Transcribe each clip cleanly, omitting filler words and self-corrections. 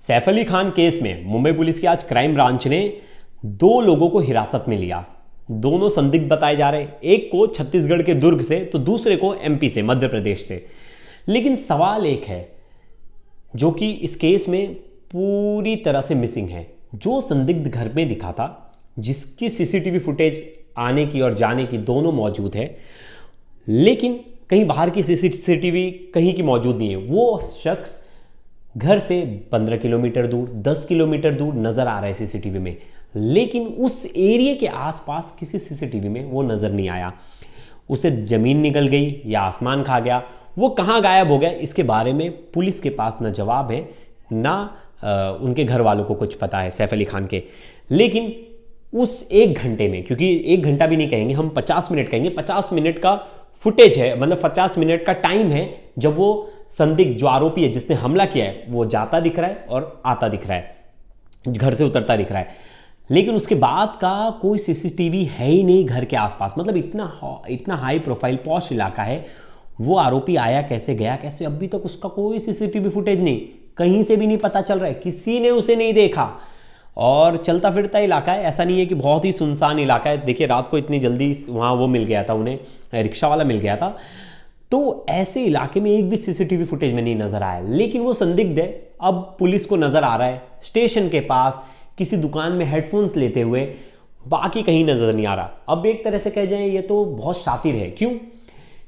Saif Ali Khan case में Mumbai police की आज क्राइम ब्रांच ने दो लोगों को हिरासत में लिया। दोनों संदिग्ध बताए जा रहे हैं, एक को छत्तीसगढ़ के दुर्ग से तो दूसरे को एमपी से, मध्य प्रदेश से। लेकिन सवाल एक है जो कि इस केस में पूरी तरह से मिसिंग है। जो संदिग्ध घर में दिखा था, जिसकी सीसीटीवी फुटेज आने की और जाने की दोनों मौजूद है, लेकिन कहीं बाहर की सीसीटीवी कहीं की मौजूद नहीं है। वो शख्स घर से 15 किलोमीटर दूर, 10 किलोमीटर दूर नजर आ रहा है सीसीटीवी में, लेकिन उस एरिया के आसपास किसी सीसीटीवी में वो नजर नहीं आया। उसे जमीन निकल गई या आसमान खा गया, वो कहाँ गायब हो गया, इसके बारे में पुलिस के पास ना जवाब है ना उनके घर वालों को कुछ पता है सैफ अली खान के। लेकिन उस एक घंटे में, क्योंकि एक घंटा भी नहीं कहेंगे हम, 50 मिनट कहेंगे, 50 मिनट का फुटेज है, मतलब 50 मिनट का टाइम है जब वो संदिग्ध जो आरोपी है जिसने हमला किया है वो जाता दिख रहा है और आता दिख रहा है, घर से उतरता दिख रहा है। लेकिन उसके बाद का कोई सीसीटीवी है ही नहीं घर के आसपास। मतलब इतना हाई प्रोफाइल पॉश इलाका है, वो आरोपी आया कैसे, गया कैसे, अभी तक उसका कोई सीसीटीवी फुटेज नहीं, कहीं से भी नहीं पता चल रहा है, किसी ने उसे नहीं देखा। और चलता फिरता इलाका है, ऐसा नहीं है कि बहुत ही सुनसान इलाका है। देखिए रात को इतनी जल्दी वहाँ वो मिल गया था, उन्हें रिक्शा वाला मिल गया था, तो ऐसे इलाके में एक भी सीसीटीवी फुटेज में नहीं नजर आया। लेकिन वो संदिग्ध है, अब पुलिस को नजर आ रहा है स्टेशन के पास किसी दुकान में हेडफोन्स लेते हुए, बाकी कहीं नजर नहीं आ रहा। अब एक तरह से कह जाए ये तो बहुत शातिर है। क्यों?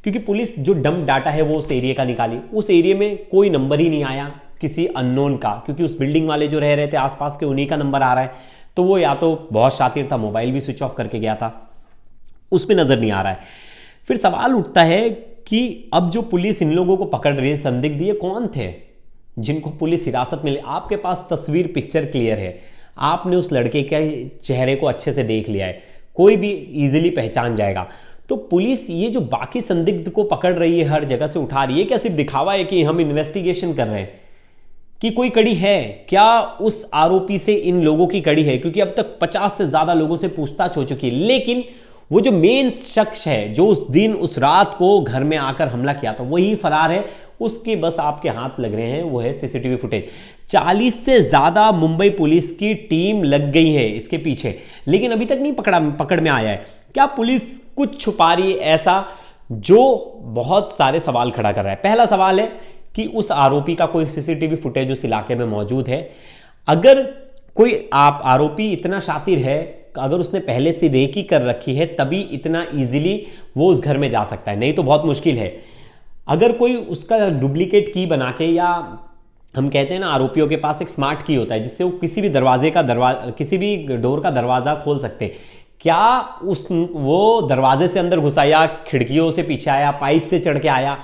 क्योंकि पुलिस जो डंप डाटा है वो उस एरिया का निकाली, उस एरिया में कोई नंबर ही नहीं आया किसी अननोन का, क्योंकि उस बिल्डिंग वाले जो रह रहे थे आसपास के उन्हीं का नंबर आ रहा है। तो वो या तो बहुत शातिर था, मोबाइल भी स्विच ऑफ करके गया था, उस पर नजर नहीं आ रहा है। फिर सवाल उठता है कि अब जो पुलिस इन लोगों को पकड़ रही है, संदिग्ध, ये कौन थे जिनको पुलिस हिरासत में ले? आपके पास तस्वीर, पिक्चर क्लियर है, आपने उस लड़के के चेहरे को अच्छे से देख लिया है, कोई भी इजीली पहचान जाएगा। तो पुलिस ये जो बाकी संदिग्ध को पकड़ रही है, हर जगह से उठा रही है, क्या सिर्फ दिखावा है कि हम इन्वेस्टिगेशन कर रहे हैं, कि कोई कड़ी है क्या उस आरोपी से इन लोगों की कड़ी है? क्योंकि अब तक 50 से ज्यादा लोगों से पूछताछ हो चुकी है, लेकिन वो जो मेन शख्स है जो उस दिन उस रात को घर में आकर हमला किया था वही फरार है। उसके बस आपके हाथ लग रहे हैं, वो है सीसीटीवी फुटेज। 40 से ज्यादा मुंबई पुलिस की टीम लग गई है इसके पीछे, लेकिन अभी तक नहीं पकड़ में आया है। क्या पुलिस कुछ छुपा रही है ऐसा, जो बहुत सारे सवाल खड़ा कर रहा है? पहला सवाल है कि उस आरोपी का कोई सीसीटीवी फुटेज उस इलाके में मौजूद है? अगर कोई आरोपी इतना शातिर है, अगर उसने पहले से रेकी कर रखी है, तभी इतना इजीली वो उस घर में जा सकता है, नहीं तो बहुत मुश्किल है। अगर कोई उसका डुप्लीकेट की बना के, या हम कहते हैं ना आरोपियों के पास एक स्मार्ट की होता है जिससे वो किसी भी किसी भी डोर का दरवाजा खोल सकते हैं, क्या वो दरवाजे से अंदर घुसा या खिड़कियों से पीछे आया, पाइप से चढ़ के आया?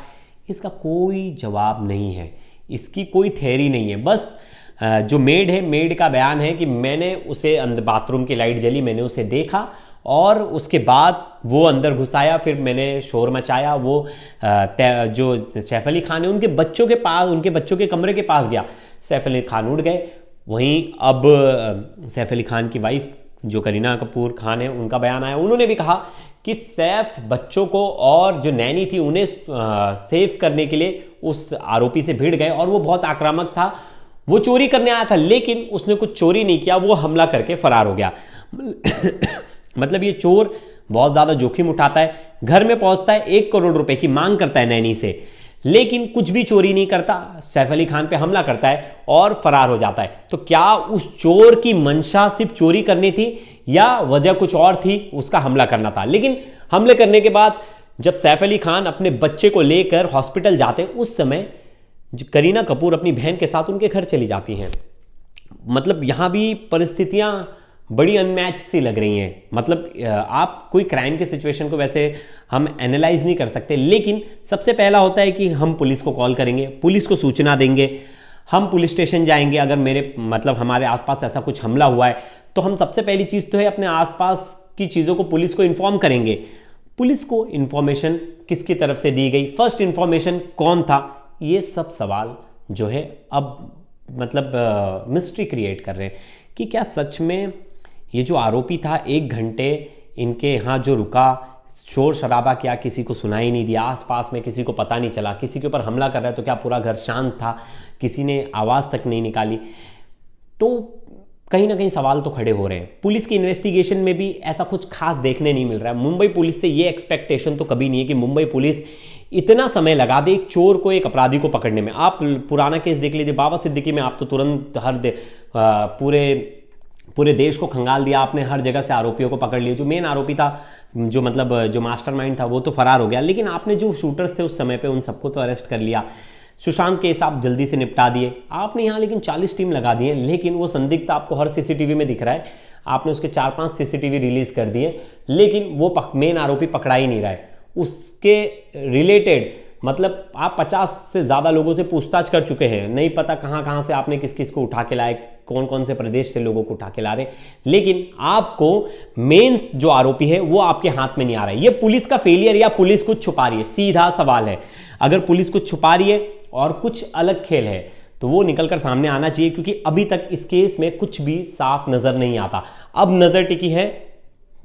इसका कोई जवाब नहीं है, इसकी कोई थ्योरी नहीं है। बस जो मेड है, मेड का बयान है कि मैंने उसे अंदर, बाथरूम की लाइट जली, मैंने उसे देखा और उसके बाद वो अंदर घुसाया, फिर मैंने शोर मचाया। वो जो सैफ अली खान है उनके बच्चों के पास, उनके बच्चों के कमरे के पास गया, सैफ अली खान उठ गए। वहीं अब सैफ अली खान की वाइफ जो करीना कपूर खान है, उनका बयान आया, उन्होंने भी कहा कि सैफ बच्चों को और जो नैनी थी उन्हें सेव करने के लिए उस आरोपी से भिड़ गए, और वो बहुत आक्रामक था, वो चोरी करने आया था, लेकिन उसने कुछ चोरी नहीं किया, वो हमला करके फरार हो गया। मतलब ये चोर बहुत ज्यादा जोखिम उठाता है, घर में पहुंचता है, 1 करोड़ रुपए की मांग करता है नैनी से, लेकिन कुछ भी चोरी नहीं करता, सैफ अली खान पे हमला करता है और फरार हो जाता है। तो क्या उस चोर की मंशा सिर्फ चोरी करनी थी या वजह कुछ और थी, उसका हमला करना था? लेकिन हमले करने के बाद जब सैफ अली खान अपने बच्चे को लेकर हॉस्पिटल जाते हैं, उस समय करीना कपूर अपनी बहन के साथ उनके घर चली जाती हैं। मतलब यहां भी परिस्थितियां बड़ी अनमैच सी लग रही हैं। मतलब आप कोई क्राइम के सिचुएशन को वैसे हम एनालाइज नहीं कर सकते, लेकिन सबसे पहला होता है कि हम पुलिस को कॉल करेंगे, पुलिस को सूचना देंगे, हम पुलिस स्टेशन जाएंगे। अगर हमारे आसपास ऐसा कुछ हमला हुआ है तो हम सबसे पहली चीज तो है अपने आसपास की चीजों को पुलिस को इन्फॉर्म करेंगे। पुलिस को इंफॉर्मेशन किसकी तरफ से दी गई, फर्स्ट इंफॉर्मेशन कौन था, ये सब सवाल जो है अब मिस्ट्री क्रिएट कर रहे हैं कि क्या सच में ये जो आरोपी था 1 घंटे इनके यहाँ जो रुका, शोर शराबा किया, किसी को सुनाई नहीं दिया, आसपास में किसी को पता नहीं चला, किसी के ऊपर हमला कर रहा है तो क्या पूरा घर शांत था, किसी ने आवाज़ तक नहीं निकाली? तो कहीं ना कहीं सवाल तो खड़े हो रहे हैं। पुलिस की इन्वेस्टिगेशन में भी ऐसा कुछ खास देखने नहीं मिल रहा है। मुंबई पुलिस से ये एक्सपेक्टेशन तो कभी नहीं है कि मुंबई पुलिस इतना समय लगा दे एक चोर को, एक अपराधी को पकड़ने में। आप पुराना केस देख लीजिए बाबा सिद्दीकी में, आप तो तुरंत पूरे देश को खंगाल दिया आपने, हर जगह से आरोपियों को पकड़ लिया। जो मेन आरोपी था, जो मास्टरमाइंड था, वो तो फरार हो गया, लेकिन आपने जो शूटर्स थे उस समय पे उन सबको तो अरेस्ट कर लिया। सुशांत केस आप जल्दी से निपटा दिए आपने, यहाँ लेकिन 40 टीम लगा दी है, लेकिन वो संदिग्ध आपको हर सीसीटीवी में दिख रहा है। आपने उसके 4-5 सीसीटीवी रिलीज कर दिए, लेकिन वो मेन आरोपी पकड़ा ही नहीं रहा है। उसके रिलेटेड मतलब आप 50 से ज़्यादा लोगों से पूछताछ कर चुके हैं, नहीं पता कहाँ कहाँ से आपने किस किस को उठा के लाए, कौन कौन से प्रदेश से लोगों को उठा के ला रहे, लेकिन आपको मेन जो आरोपी है वो आपके हाथ में नहीं आ रहा है। ये पुलिस का फेलियर या पुलिस कुछ छुपा रही है, सीधा सवाल है। अगर पुलिस कुछ छुपा रही है और कुछ अलग खेल है तो वो निकलकर सामने आना चाहिए, क्योंकि अभी तक इस केस में कुछ भी साफ नजर नहीं आता। अब नजर टिकी है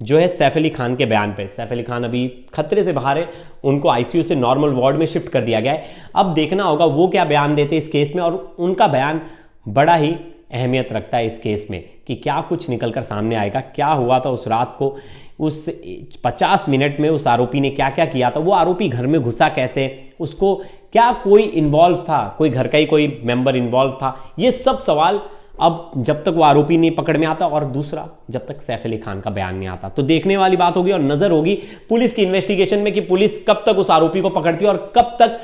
जो है सैफ अली खान के बयान पे। सैफ अली खान अभी खतरे से बाहर है, उनको आईसीयू से नॉर्मल वार्ड में शिफ्ट कर दिया गया है। अब देखना होगा वो क्या बयान देते इस केस में, और उनका बयान बड़ा ही अहमियत रखता है इस केस में कि क्या कुछ निकलकर सामने आएगा, क्या हुआ था उस रात को, उस 50 मिनट में उस आरोपी ने क्या क्या किया था, वो आरोपी घर में घुसा कैसे, उसको क्या कोई इन्वॉल्व था, कोई घर का ही कोई मेंबर इन्वॉल्व था। ये सब सवाल अब जब तक वो आरोपी नहीं पकड़ में आता, और दूसरा जब तक सैफ अली खान का बयान नहीं आता, तो देखने वाली बात होगी और नजर होगी पुलिस की इन्वेस्टिगेशन में कि पुलिस कब तक उस आरोपी को पकड़ती है और कब तक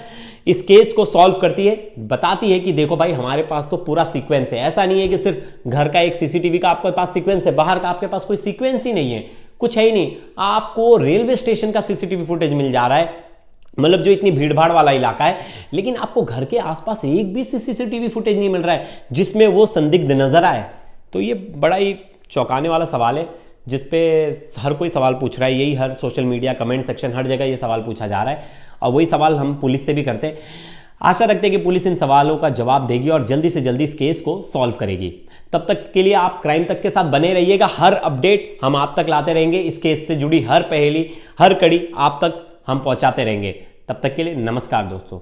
इस केस को सॉल्व करती है। बताती है कि देखो भाई हमारे पास तो पूरा सीक्वेंस है, ऐसा नहीं है कि सिर्फ घर का एक सीसीटीवी का आपके पास सीक्वेंस है, बाहर का आपके पास कोई सीक्वेंस ही नहीं है, कुछ है ही नहीं। आपको रेलवे स्टेशन का सीसीटीवी फुटेज मिल जा रहा है, मतलब जो इतनी भीड़भाड़ वाला इलाका है, लेकिन आपको घर के आसपास एक भी सीसीटीवी फुटेज नहीं मिल रहा है जिसमें वो संदिग्ध नजर आए। तो ये बड़ा ही चौंकाने वाला सवाल है जिसपे हर कोई सवाल पूछ रहा है, यही हर सोशल मीडिया कमेंट सेक्शन हर जगह ये सवाल पूछा जा रहा है, और वही सवाल हम पुलिस से भी करते हैं। आशा रखते हैं कि पुलिस इन सवालों का जवाब देगी और जल्दी से जल्दी इस केस को सॉल्व करेगी। तब तक के लिए आप क्राइम तक के साथ बने रहिएगा, हर अपडेट हम आप तक लाते रहेंगे, इस केस से जुड़ी हर पहेली, हर कड़ी आप तक हम पहुंचाते रहेंगे। तब तक के लिए नमस्कार दोस्तों।